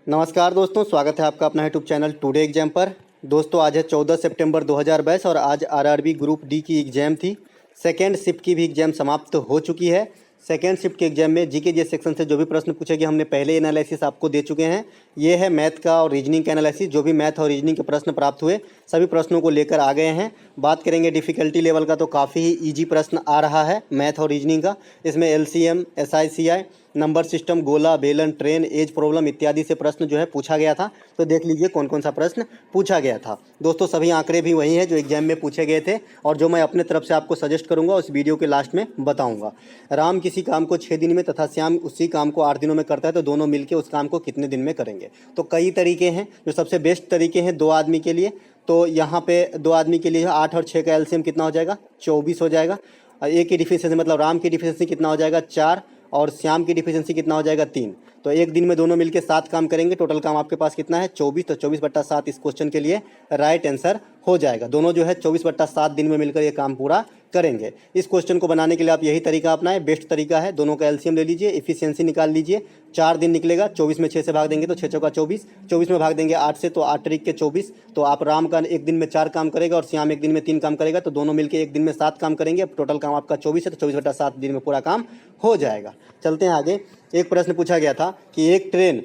नमस्कार दोस्तों, स्वागत है आपका अपना यूट्यूब चैनल टुडे एग्जाम पर। दोस्तों आज है 14 सितंबर 2022 और आज आरआरबी ग्रुप डी की एग्ज़ाम थी। सेकेंड शिफ्ट की भी एग्ज़ाम समाप्त हो चुकी है। सेकेंड शिफ्ट के एग्जाम में जीके जे सेक्शन से जो भी प्रश्न पूछे गए हमने पहले एनालिसिस आपको दे चुके हैं। ये है मैथ का और रीजनिंग का एनालिसिस। जो भी मैथ और रीजनिंग के प्रश्न प्राप्त हुए सभी प्रश्नों को लेकर आ गए हैं। बात करेंगे डिफ़िकल्टी लेवल का, तो काफ़ी ही ईजी प्रश्न आ रहा है मैथ और रीजनिंग का। इसमें एलसीएम, एसआईसीआई, नंबर सिस्टम, गोला, बेलन, ट्रेन, एज प्रॉब्लम इत्यादि से प्रश्न जो है पूछा गया था। तो देख लीजिए कौन कौन सा प्रश्न पूछा गया था। दोस्तों सभी आंकड़े भी वही हैं जो एग्जाम में पूछे गए थे और जो मैं अपने तरफ से आपको सजेस्ट करूंगा उस वीडियो के लास्ट में बताऊंगा। राम किसी काम को 6 दिन में तथा श्याम उसी काम को 8 दिनों में करता है, तो दोनों मिलकर उस काम को कितने दिन में करेंगे। तो कई तरीके हैं, जो सबसे बेस्ट तरीके हैं 2 आदमी के लिए। तो यहाँ पे 2 आदमी के लिए 8 और 6 का एलसीएम कितना हो जाएगा, 24 हो जाएगा। एक की डिफिशियंसी मतलब राम की डिफिशियंसी कितना हो जाएगा, 4, और श्याम की डिफिशियंसी कितना हो जाएगा, 3। तो एक दिन में दोनों मिलकर 7 काम करेंगे। टोटल काम आपके पास कितना है, 24। तो 24/7 इस क्वेश्चन के लिए राइट आंसर हो जाएगा। दोनों जो है 24/7 दिन में मिलकर ये काम पूरा करेंगे। इस क्वेश्चन को बनाने के लिए आप यही तरीका अपनाएं, बेस्ट तरीका है। दोनों का एलसीएम ले लीजिए, इफिशियंसी निकाल लीजिए। 4 दिन निकलेगा, 24 में 6 से भाग देंगे तो 6 चौका 24, 24 में भाग देंगे 8 से तो 8 तरीक के 24। तो आप राम का एक दिन में 4 काम करेगा और श्याम एक दिन में 3 काम करेगा, तो दोनों मिलकर एक दिन में 7 काम करेंगे। टोटल काम आपका 24 है, तो 24/7 दिन में पूरा काम हो जाएगा। चलते हैं आगे। एक प्रश्न पूछा गया था कि एक ट्रेन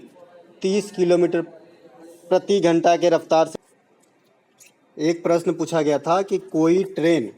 30 किलोमीटर प्रति घंटा के रफ्तार से एक प्रश्न पूछा गया था कि कोई ट्रेन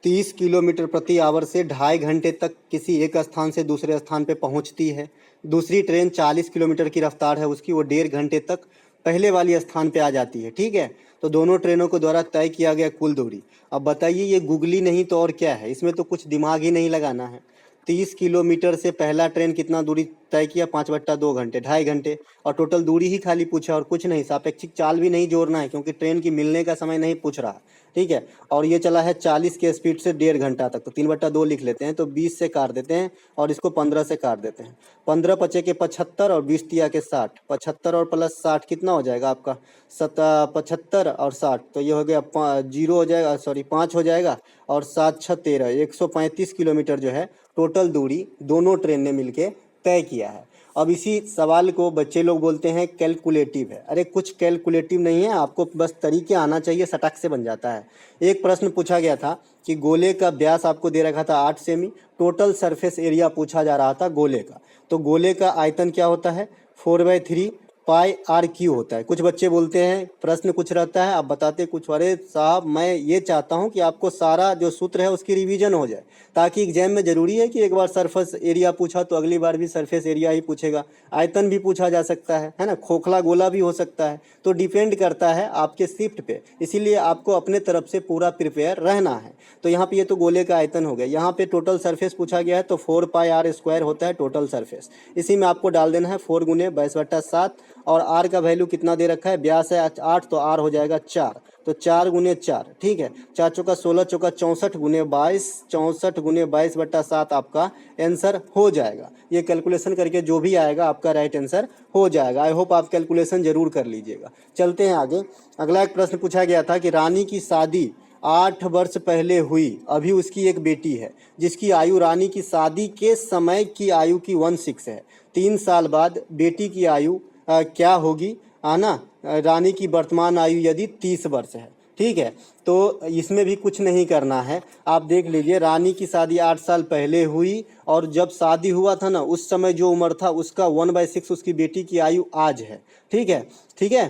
30 किलोमीटर प्रति आवर से 2.5 घंटे तक किसी एक स्थान से दूसरे स्थान पे पहुंचती है। दूसरी ट्रेन 40 किलोमीटर की रफ्तार है उसकी, वो 1.5 घंटे तक पहले वाली स्थान पे आ जाती है। ठीक है, तो दोनों ट्रेनों के द्वारा तय किया गया कुल दूरी। अब बताइए, ये गूगली नहीं तो और क्या है, इसमें तो कुछ दिमाग ही नहीं लगाना है। 30 किलोमीटर से पहला ट्रेन कितना दूरी तय किया, 5/2 घंटे, 2.5 घंटे। और टोटल दूरी ही खाली पूछा और कुछ नहीं, सापेक्षिक चाल भी नहीं जोड़ना है क्योंकि ट्रेन की मिलने का समय नहीं पूछ रहा। ठीक है, और ये चला है 40 के स्पीड से 1.5 घंटा तक, तो 3/2 लिख लेते हैं। तो 20 से काट देते हैं और इसको 15 से काट देते हैं। 15 पचे के 75 और 20 तिया के 60। 75 और प्लस 60 कितना हो जाएगा आपका, 75 और 60, तो ये हो गया 0 हो जाएगा, सॉरी 5 हो जाएगा। और 7 6 13, 135 किलोमीटर जो है टोटल दूरी दोनों ट्रेन ने मिलके तय किया है। अब इसी सवाल को बच्चे लोग बोलते हैं कैलकुलेटिव है। अरे कुछ कैलकुलेटिव नहीं है, आपको बस तरीके आना चाहिए, सटक से बन जाता है। एक प्रश्न पूछा गया था कि गोले का व्यास आपको दे रखा था 8 सेमी, टोटल सरफेस एरिया पूछा जा रहा था गोले का। तो गोले का आयतन क्या होता है, 4/3 पाई आर क्यू होता है। कुछ बच्चे बोलते हैं प्रश्न कुछ रहता है, आप बताते कुछ। अरे साहब, मैं ये चाहता हूँ कि आपको सारा जो सूत्र है उसकी रिवीजन हो जाए, ताकि एग्जाम में ज़रूरी है कि एक बार सरफेस एरिया पूछा तो अगली बार भी सरफेस एरिया ही पूछेगा। आयतन भी पूछा जा सकता है ना, खोखला गोला भी हो सकता है। तो डिपेंड करता है आपके शिफ्ट पे, इसीलिए आपको अपने तरफ से पूरा प्रिपेयर रहना है। तो यहाँ पे ये तो गोले का आयतन हो गया। यहाँ पे टोटल सरफेस पूछा गया है, तो 4 पाई आर स्क्वायर होता है टोटल सरफेस। इसी में आपको डाल देना है 4 गुने 22/7। और आर का वैल्यू कितना दे रखा है, व्यास है 8, तो आर हो जाएगा 4, तो 4 गुने 4। ठीक है, 4 चौका 16, चौका 64 गुने 22, 64 गुने 22/7 आपका आंसर हो जाएगा। ये कैलकुलेशन करके जो भी आएगा आपका राइट आंसर हो जाएगा। आई होप आप कैलकुलेशन जरूर कर लीजिएगा। चलते हैं आगे। अगला एक प्रश्न पूछा गया था कि रानी की शादी 8 वर्ष पहले हुई, अभी उसकी एक बेटी है जिसकी आयु रानी की शादी के समय की आयु की 1/6 है। 3 साल बाद बेटी की आयु क्या होगी, आना रानी की वर्तमान आयु यदि 30 वर्ष है। ठीक है, तो इसमें भी कुछ नहीं करना है। आप देख लीजिए, रानी की शादी 8 साल पहले हुई और जब शादी हुआ था ना उस समय जो उम्र था उसका 1/6 उसकी बेटी की आयु आज है। ठीक है, ठीक है,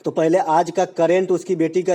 तो पहले आज का करेंट उसकी बेटी का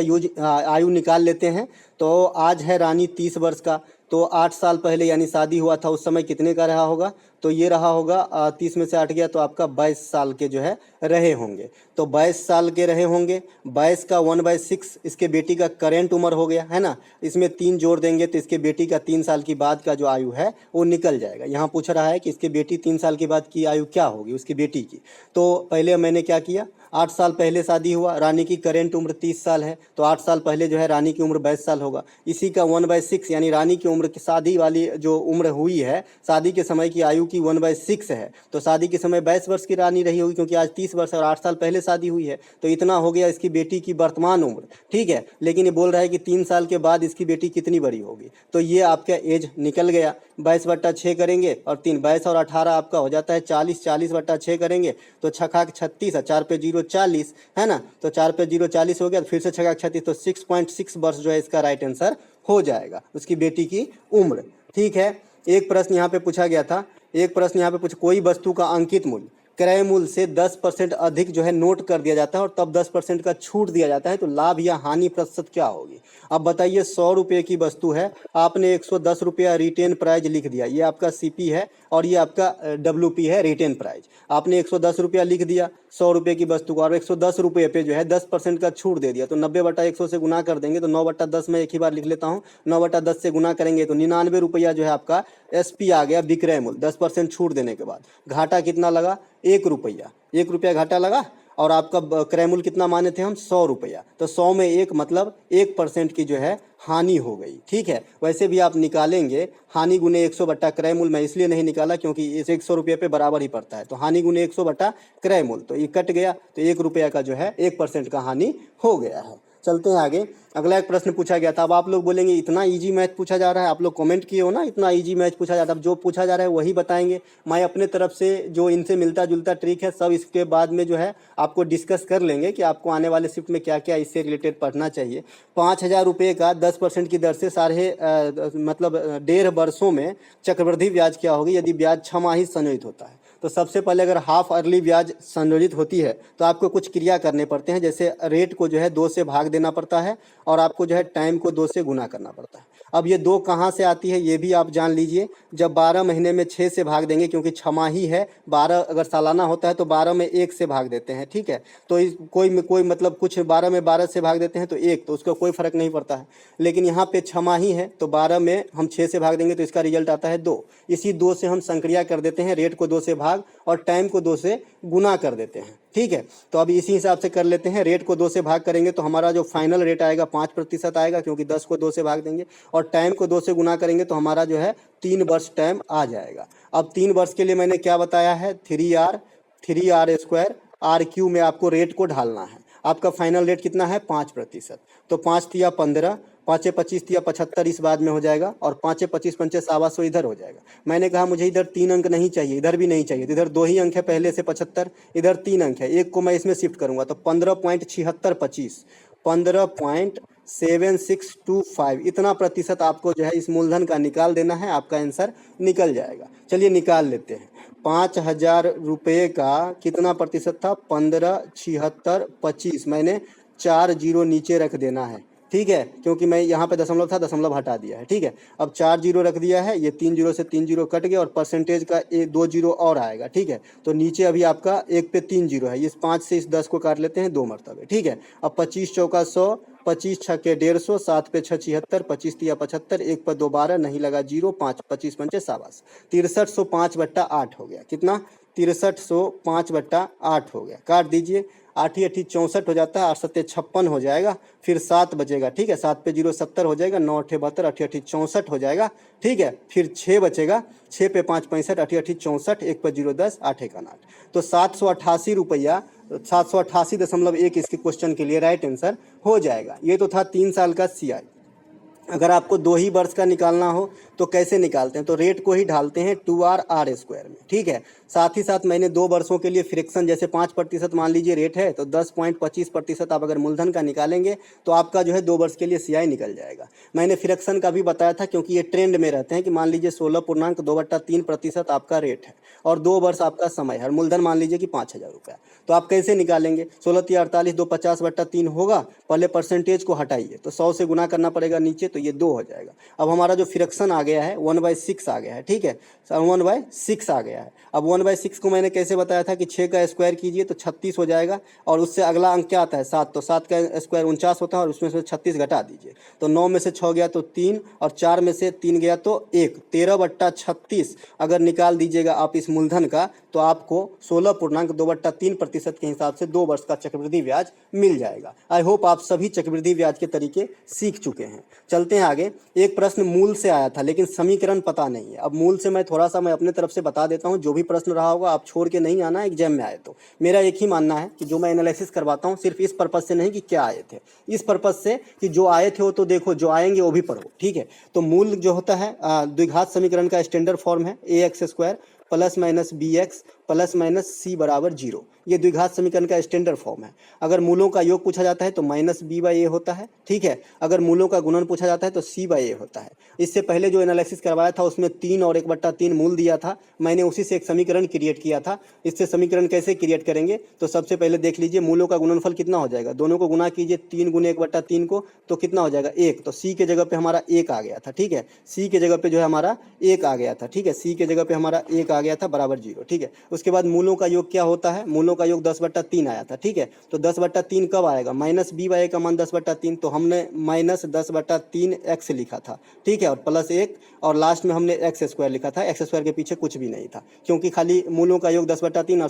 आयु निकाल लेते हैं। तो आज है रानी 30 वर्ष का, तो 8 साल पहले यानी शादी हुआ था उस समय कितने का रहा होगा, तो ये रहा होगा 30 में से 8 गया तो आपका 22 साल के जो है रहे होंगे। तो 22 साल के रहे होंगे, 22 का 1/6 इसके बेटी का करेंट उम्र हो गया है ना। इसमें 3 जोड़ देंगे तो इसके बेटी का 3 साल की बाद का जो आयु है वो निकल जाएगा। यहाँ पूछ रहा है कि इसके बेटी 3 साल के बाद की आयु क्या होगी उसकी बेटी की। तो पहले मैंने क्या किया, 8 साल पहले शादी हुआ, रानी की करेंट उम्र 30 साल है, तो 8 साल पहले जो है रानी की उम्र 22 साल होगा। इसी का 1/6 यानी रानी की उम्र की शादी वाली जो उम्र हुई है, शादी के समय की आयु की 1/6 है, तो शादी के समय 22 वर्ष की रानी रही होगी, क्योंकि आज 30 वर्ष और 8 साल पहले शादी हुई है, तो इतना हो गया इसकी बेटी की वर्तमान उम्र। ठीक है, लेकिन ये बोल रहा है कि 3 साल के बाद इसकी बेटी कितनी बड़ी होगी, तो ये आपका एज निकल गया। 22/6 करेंगे और 3 22 और 18 आपका हो जाता है 40, 40/6 करेंगे तो छक्का 36 है, 4 पे 0 40 है ना, तो 4 पे 0 40 हो गया, तो फिर से छक्का 36, तो 6.6 वर्ष जो है इसका राइट आंसर हो जाएगा उसकी बेटी की उम्र। ठीक है, एक प्रश्न यहाँ पे पूछा गया था, एक प्रश्न यहाँ पे पूछा, कोई वस्तु का अंकित मूल्य क्रय मूल्य से 10% अधिक जो है नोट कर दिया जाता है और तब 10% का छूट दिया जाता है, तो लाभ या हानि प्रतिशत क्या होगी। अब बताइए, 100 रुपये की वस्तु है, आपने 110 रुपया रिटेन प्राइज लिख दिया, ये आपका सीपी है और ये आपका डब्ल्यूपी है रिटेन प्राइज। आपने 110 रुपया लिख दिया 100 रुपये की वस्तु को, और 110 रुपये पे जो है 10% का छूट दे दिया, तो 90/100 से गुना कर देंगे, तो 9/10 में एक ही बार लिख लेता हूँ, 9/10 से गुना करेंगे तो 99 रुपया जो है आपका एसपी आ गया विक्रय मूल्य 10% छूट देने के बाद। घाटा कितना लगा, 1 रुपया, 1 रुपया घाटा लगा, और आपका क्रय मूल्य कितना माने थे हम, 100 रुपया, तो 100 में 1 मतलब 1% की जो है हानि हो गई। ठीक है, वैसे भी आप निकालेंगे हानि गुने 100 बट्टा क्रय मूल्य, मैं इसलिए नहीं निकाला क्योंकि इस 100 रुपये पे बराबर ही पड़ता है, तो हानि गुने 100 बट्टा क्रय मूल्य, तो ये कट गया, तो 1 रुपया का जो है 1% का हानि हो गया है। चलते हैं आगे, अगला एक प्रश्न पूछा गया था। अब आप लोग बोलेंगे इतना इजी मैथ पूछा जा रहा है, आप लोग कमेंट किए हो ना, इतना इजी मैथ पूछा जाता है, अब जो पूछा जा रहा है वही बताएंगे। मैं अपने तरफ से जो इनसे मिलता जुलता ट्रिक है सब इसके बाद में जो है आपको डिस्कस कर लेंगे कि आपको आने वाले शिफ्ट में क्या क्या इससे रिलेटेड पढ़ना चाहिए। 5,000 रुपये का 10% की दर से मतलब 1.5 वर्षों में चक्रवृद्धि ब्याज क्या होगी यदि ब्याज 6 माही संयोजित होता है। तो सबसे पहले अगर हाफ अर्ली ब्याज संयोजित होती है तो आपको कुछ क्रिया करने पड़ते हैं, जैसे रेट को जो है 2 से भाग देना पड़ता है और आपको जो है टाइम को 2 से गुना करना पड़ता है। अब ये 2 कहाँ से आती है ये भी आप जान लीजिए, जब 12 महीने में 6 से भाग देंगे, क्योंकि 6 माही है, 12 अगर सालाना होता है तो 12 में 1 से भाग देते हैं। ठीक है, तो कोई मतलब कुछ 12 में 12 से भाग देते हैं तो 1, तो उसका कोई फर्क नहीं पड़ता है, लेकिन यहाँ पे 6 माही है तो 12 में हम 6 से भाग देंगे तो इसका रिजल्ट आता है 2। इसी 2 से हम संक्रिया कर देते हैं, रेट को 2 से भाग और टाइम को 2 से गुना कर देते हैं। ठीक है, तो अब इसी हिसाब से कर लेते हैं, रेट को 2 से भाग करेंगे तो हमारा जो फाइनल रेट आएगा 5% आएगा, क्योंकि 10 को 2 से भाग देंगे, और टाइम को 2 से गुना करेंगे तो हमारा जो है 3 वर्ष टाइम आ जाएगा। अब 3 वर्ष के लिए मैंने क्या बताया है, 3R स्क्वायर RQ में आपको रेट को ढालना है। आपका फाइनल रेट कितना है, 5%, तो 5 तिया 15, 5 25 तिया 75 इस बाद में हो जाएगा, और 5 25 पंचे 125 इधर हो जाएगा। मैंने कहा मुझे इधर 3 अंक नहीं चाहिए, इधर भी नहीं चाहिए, तो इधर 2 ही अंक है पहले से 75, इधर 3 अंक है, एक को मैं इसमें शिफ्ट करूंगा तो 15.7625, 15.7625 इतना प्रतिशत आपको जो है इस मूलधन का निकाल देना है, आपका आंसर निकल जाएगा। चलिए निकाल लेते हैं। 5,000 रुपये का कितना प्रतिशत था, 15.7625, मैंने 4 जीरो नीचे रख देना है। ठीक है, क्योंकि मैं यहाँ पे दशमलव था, दशमलव हटा दिया है। ठीक है, अब 4 जीरो रख दिया है, ये 3 जीरो से 3 जीरो कट गया और परसेंटेज का 2 जीरो और आएगा। ठीक है, तो नीचे अभी आपका 1 पे 3 जीरो है, इस 5 से इस 10 को काट लेते हैं 2 मरतबे। ठीक है, अब 25 चौका 100, 25 छक्के 150, 7 पे 6 76, 25 तिया 75, 1 पर 2 12, नहीं लगा जीरो, 5 25 पंचे 57, 6305/8 हो गया। कितना, 6305/8 हो गया। काट दीजिए, 8 8 64 हो जाता है, 8 7 56 हो जाएगा, फिर 7 बचेगा। ठीक है, 7 पे 0 70 हो जाएगा, 9 8 72, 8 8 64 हो जाएगा। ठीक है, फिर 6 बचेगा, 6 पे 5 65, 8 8 64, 1 पर 0 10, 8 1 8, तो 788 रुपया, 788.1 इसके क्वेश्चन के लिए राइट आंसर हो जाएगा। ये तो था 3 साल का CI। अगर आपको 2 ही वर्ष का निकालना हो तो कैसे निकालते हैं, तो रेट को ही ढालते हैं 2R स्क्वायर में। ठीक है, साथ ही साथ मैंने 2 वर्षों के लिए फ्रिक्शन, जैसे 5% मान लीजिए रेट है, तो 10.25% आप अगर मूलधन का निकालेंगे तो आपका जो है 2 वर्ष के लिए CI निकल जाएगा। मैंने फ्रिक्शन का भी बताया था, क्योंकि ये ट्रेंड में रहते हैं कि मान लीजिए 16.2/3% आपका रेट है और 2 वर्ष आपका समय है, और मूलधन मान लीजिए कि 5,000 रुपया, तो आप कैसे निकालेंगे, 16 तिया 48, 2 50/3 होगा, पहले परसेंटेज को हटाइए तो 100 से गुना करना पड़ेगा नीचे, तो ये 2 हो जाएगा। अब हमारा जो फ्रिक्शन आ गया है 1/6 आ गया है। ठीक है, 1/6 आ गया है। अब 1/6 को मैंने कैसे बताया था कि 6 का स्क्वायर कीजिए तो 36 हो जाएगा, और उससे अगला अंक क्या आता है 7, तो 7 का स्क्वायर 49 होता है, और उसमें से 36 घटा दीजिए तो 9 में से 6 गया तो 3, और 4 में से 3 गया तो 1, 13/36 अगर निकाल दीजिएगा आप इस मूलधन का, तो आपको 16.2/3% के हिसाब से 2 वर्ष का चक्रवृद्धि ब्याज मिल जाएगा। आई होप आप सभी चक्रवृद्धि ब्याज के तरीके सीख चुके हैं। चलते हैं आगे। एक प्रश्न मूल से आया था लेकिन समीकरण पता नहीं है। अब मूल से मैं थोड़ा सा अपने तरफ से बता देता हूँ, जो भी प्रश्न रहा होगा आप छोड़ के नहीं आना एग्जाम में आए तो। मेरा एक ही मानना है कि जो मैं एनालिसिस करवाता हूँ सिर्फ इस पर्पज से नहीं कि क्या आए थे, इस पर्पज से कि जो आए थे वो तो देखो, जो आएंगे वो भी पढ़ो, ठीक है। तो मूल जो होता है द्विघात समीकरण का स्टैंडर्ड फॉर्म है ax² plus minus bx plus minus c बराबर 0। ये द्विघात समीकरण का स्टैंडर्ड फॉर्म है। अगर मूलों का योग पूछा जाता है तो माइनस b/a होता है, ठीक है। अगर मूलों का गुणन पूछा जाता है तो c/a होता है। इससे पहले जो एनालिसिस करवाया था उसमें 3 और 1/3 मूल दिया था, मैंने उसी से एक समीकरण क्रिएट किया था। इससे समीकरण कैसे क्रिएट करेंगे तो सबसे पहले देख लीजिए मूलों का गुणनफल कितना हो जाएगा, दोनों को गुना कीजिए 3 गुने 1/3 को, तो कितना हो जाएगा 1। तो c के जगह पे हमारा 1 आ गया था, ठीक है। c के जगह पे जो है हमारा 1 आ गया था, ठीक है। c के जगह पे हमारा 1 आ गया था बराबर 0, ठीक है। उसके बाद मूलों का योग क्या होता है, मूलों का योग 10/3 आया था, ठीक है। तो 10/3 कब आएगा, माइनस b/a का मान 10/3, तो हमने माइनस 10/3 x लिखा था, ठीक है, और प्लस 1 और लास्ट में हमने x² लिखा था। x² के पीछे कुछ भी नहीं था क्योंकि खाली मूलों का योग 10/3 और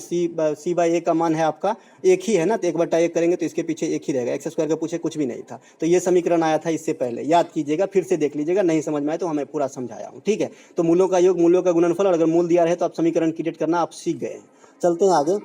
c/a का मान है आपका 1 ही है ना, तो 1/1 करेंगे तो इसके पीछे 1 ही रहेगा, x² के पीछे कुछ भी नहीं था। तो ये समीकरण आया था इससे पहले, याद कीजिएगा, फिर से देख लीजिएगा, नहीं समझ में आए तो हमें पूरा समझाया हूँ, ठीक है। तो मूलों का योग, मूलों का गुणनफल, और अगर मूल दिया रहे तो आप समीकरण क्रिएट करना आप सीख गए हैं। चलते हैं आगे।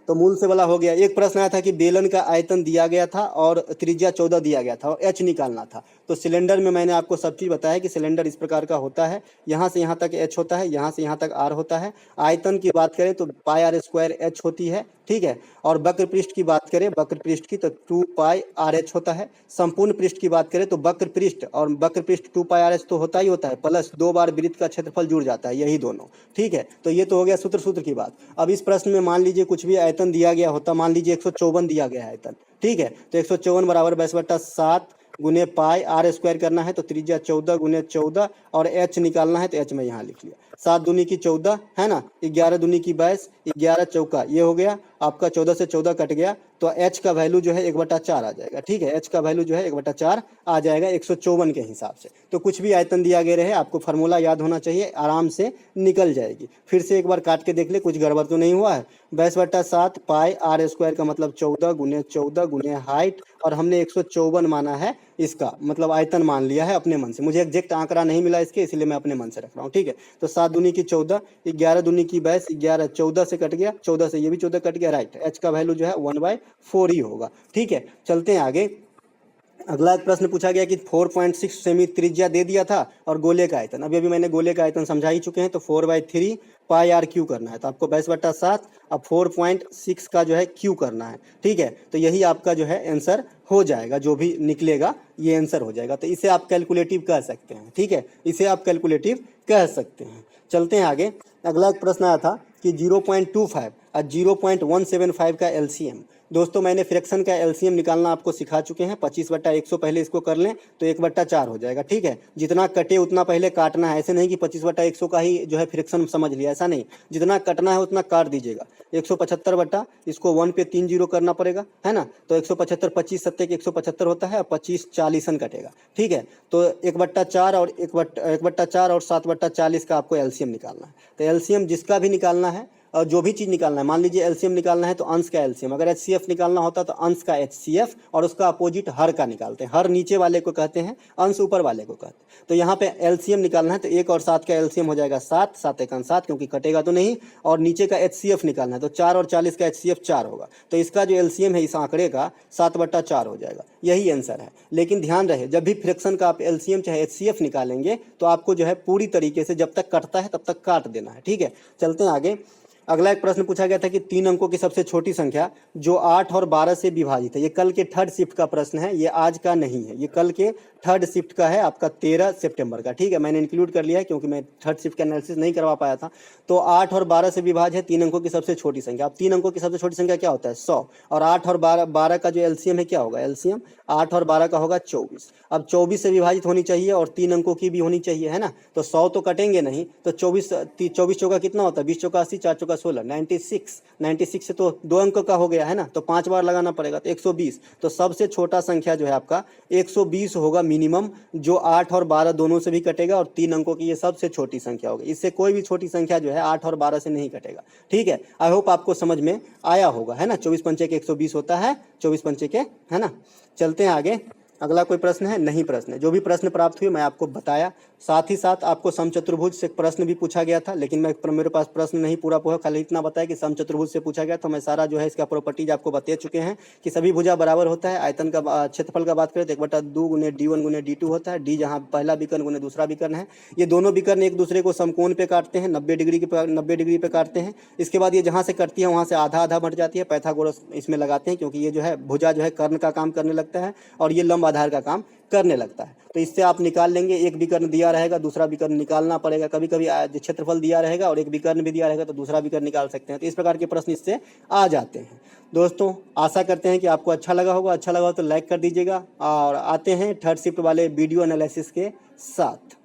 तो मूल से वाला हो गया। एक प्रश्न आया था कि बेलन का आयतन दिया गया था और त्रिज्या 14 दिया गया था और h निकालना था। तो सिलेंडर में मैंने आपको सब चीज़ बताया कि सिलेंडर इस प्रकार का होता है, यहाँ से यहाँ तक h होता है, यहाँ से यहाँ तक r होता है। आयतन की बात करें तो πr² h होती है, ठीक है। और वक्र पृष्ठ की बात करें, वक्र पृष्ठ की, तो 2πrh होता है। संपूर्ण पृष्ठ की बात करें तो वक्र पृष्ठ और वक्र पृष्ठ 2πrh तो होता ही होता है, प्लस 2 बार वृत्त का क्षेत्रफल जुड़ जाता है, यही दोनों, ठीक है। तो ये तो हो गया सूत्र की बात। अब इस प्रश्न में मान लीजिए कुछ भी आयतन दिया गया होता, मान लीजिए 154 दिया गया है आयतन, ठीक है। तो 154 बराबर 22/7 गुने πr² करना है तो त्रिज्या 14 गुने 14 और h निकालना है तो h में यहाँ लिख लिया। 7 दूनी की 14 है ना, 11 दूनी की 22, 11 चौका, ये हो गया आपका 14 से 14 कट गया तो h का वैल्यू जो है 1/4 आ जाएगा, ठीक है। h का वैल्यू जो है 1/4 आ जाएगा 154 के हिसाब से। तो कुछ भी आयतन दिया गया रहे आपको फार्मूला याद होना चाहिए, आराम से निकल जाएगी। फिर से एक बार काट के देख ले, कुछ गड़बड़ तो नहीं हुआ है। 22/7 πr² का मतलब 14 गुने 14 गुने हाइट, और हमने 154 माना है, इसका मतलब आयतन मान लिया है अपने मन से। मुझे एग्जैक्ट आंकड़ा नहीं मिला इसके, इसलिए मैं अपने मन से रख रहा हूँ, ठीक है। तो 7 दूनी की 14, 11 दूनी की 22, 11 14 से कट गया, 14 से ये भी 14 कट गया, राइट। h का वैल्यू जो है 1/4 ही होगा, ठीक है। चलते हैं आगे। अगला एक प्रश्न पूछा गया कि 4.6 सेमी त्रिज्या दे दिया था और गोले का आयतन, अभी मैंने गोले का आयतन समझा ही चुके हैं। तो 4/3 πr³ करना है, तो आपको 22/7 अब 4.6 का जो है क्यू करना है, ठीक है। तो यही आपका जो है आंसर हो जाएगा, जो भी निकलेगा ये आंसर हो जाएगा। तो इसे आप कैलकुलेटिव कह सकते हैं, ठीक है, इसे आप कैलकुलेटिव कह सकते हैं। चलते हैं आगे। अगला एक प्रश्न आया था कि 0.25 और 0.175 का एलसीएम। दोस्तों मैंने फ्रैक्शन का एलसीएम निकालना आपको सिखा चुके हैं। 25/100 पहले इसको कर लें तो 1/4 हो जाएगा, ठीक है। जितना कटे उतना पहले काटना है, ऐसे नहीं कि 25/100 का ही जो है फ्रैक्शन समझ लिया, ऐसा नहीं। जितना कटना है उतना काट दीजिएगा। 175 बटा इसको 1 पे 3 जीरो करना पड़ेगा, है ना। तो 175 25 सत्ते 175 होता है और 25 40 कटेगा, ठीक है। तो 1/4 और 1/4 और 7/40 का आपको एलसीएम निकालना है। तो एलसीएम जिसका भी निकालना है और जो भी चीज़ निकालना है, मान लीजिए एलसीएम निकालना है तो अंश का एलसीएम, अगर एचसीएफ निकालना होता तो अंश का एचसीएफ और उसका अपोजिट हर का निकालते हैं। हर नीचे वाले को कहते हैं, अंश ऊपर वाले को कहते हैं। तो यहाँ पे एलसीएम निकालना है तो 1 और 7 का एलसीएम हो जाएगा 7, 7 1 7 क्योंकि कटेगा तो नहीं, और नीचे का एचसीएफ निकालना है तो 4 और 40 का एचसीएफ 4 होगा। तो इसका जो एलसीएम है इस आंकड़े का 7/4 हो जाएगा, यही आंसर है। लेकिन ध्यान रहे, जब भी फ्रैक्शन का आप एलसीएम चाहे एचसीएफ निकालेंगे तो आपको जो है पूरी तरीके से जब तक कटता है तब तक काट देना है, ठीक है। चलते हैं आगे। अगला एक प्रश्न पूछा गया था कि 3 अंकों की सबसे छोटी संख्या जो 8 और 12 से विभाजित है। ये कल के थर्ड शिफ्ट का प्रश्न है, ये आज का नहीं है, ये कल के थर्ड शिफ्ट का है, आपका 13 सितंबर का, ठीक है। मैंने इंक्लूड कर लिया है क्योंकि मैं थर्ड शिफ्ट का एनालिसिस नहीं करवा पाया था। तो 8 और 12 से विभाज्य है 3 अंकों की सबसे छोटी संख्या। अब 3 अंकों की सबसे छोटी संख्या क्या होता है, 100, और 8 और 12 का जो एलसीएम है क्या होगा, एलसीएम 8 और 12 का होगा 24। अब 24 से विभाजित होनी चाहिए और 3 अंकों की भी होनी चाहिए, है ना। तो 100 तो कटेंगे नहीं, तो 24 चौका कितना होता है, 20 चौका 80, 4 चौका का 16, 96 से तो 2 अंक का हो गया है ना, तो 5 बार लगाना पड़ेगा, तो 120। तो सबसे छोटा संख्या जो है आपका 120 होगा मिनिमम, जो 8 और 12 दोनों से भी कटेगा, और 3 अंकों की ये सबसे छोटी संख्या होगी। इससे कोई भी छोटी संख्या जो है 8 और 12 से नहीं कटेगा। ठीक है, आई होप आपको समझ में आया होगा, है ना। 24 पंचे के 120 होता है, 24 पंचे के, है ना। चलते हैं आगे। अगला कोई प्रश्न है? नहीं प्रश्न है। जो भी प्रश्न प्राप्त हुए मैं आपको बताया। साथ ही साथ आपको समचतुर्भुज से प्रश्न भी पूछा गया था, लेकिन मेरे पास प्रश्न नहीं पूरा हुआ, खाली इतना बताया कि समचतुर्भुज से पूछा गया। तो मैं सारा जो है इसका प्रॉपर्टीज आपको बता चुके हैं कि सभी भुजा बराबर होता है। आयतन का क्षेत्रफल का बात करें तो 1/2 गुने D1 गुने D2 होता है। डी जहाँ पहला विकर्ण गुने दूसरा विकर्ण है। ये दोनों विकर्ण एक दूसरे को समकोण पे काटते हैं, 90 डिग्री पे काटते हैं। इसके बाद ये जहाँ से कटती है वहाँ से आधा आधा बढ़ जाती है। पाइथागोरस इसमें लगाते हैं, क्योंकि ये जो है भुजा जो है कर्ण का काम करने लगता है और ये लंब आधार का काम करने लगता है। तो इससे आप निकाल लेंगे, एक विकर्ण दिया रहेगा, दूसरा विकर्ण निकालना पड़ेगा। कभी कभी क्षेत्रफल दिया रहेगा और एक विकर्ण भी दिया रहेगा, तो दूसरा विकर्ण निकाल सकते हैं। तो इस प्रकार के प्रश्न इससे आ जाते हैं। दोस्तों आशा करते हैं कि आपको अच्छा लगा होगा। अच्छा लगा हो तो लाइक कर दीजिएगा, और आते हैं थर्ड शिफ्ट वाले वीडियो एनालिसिस के साथ।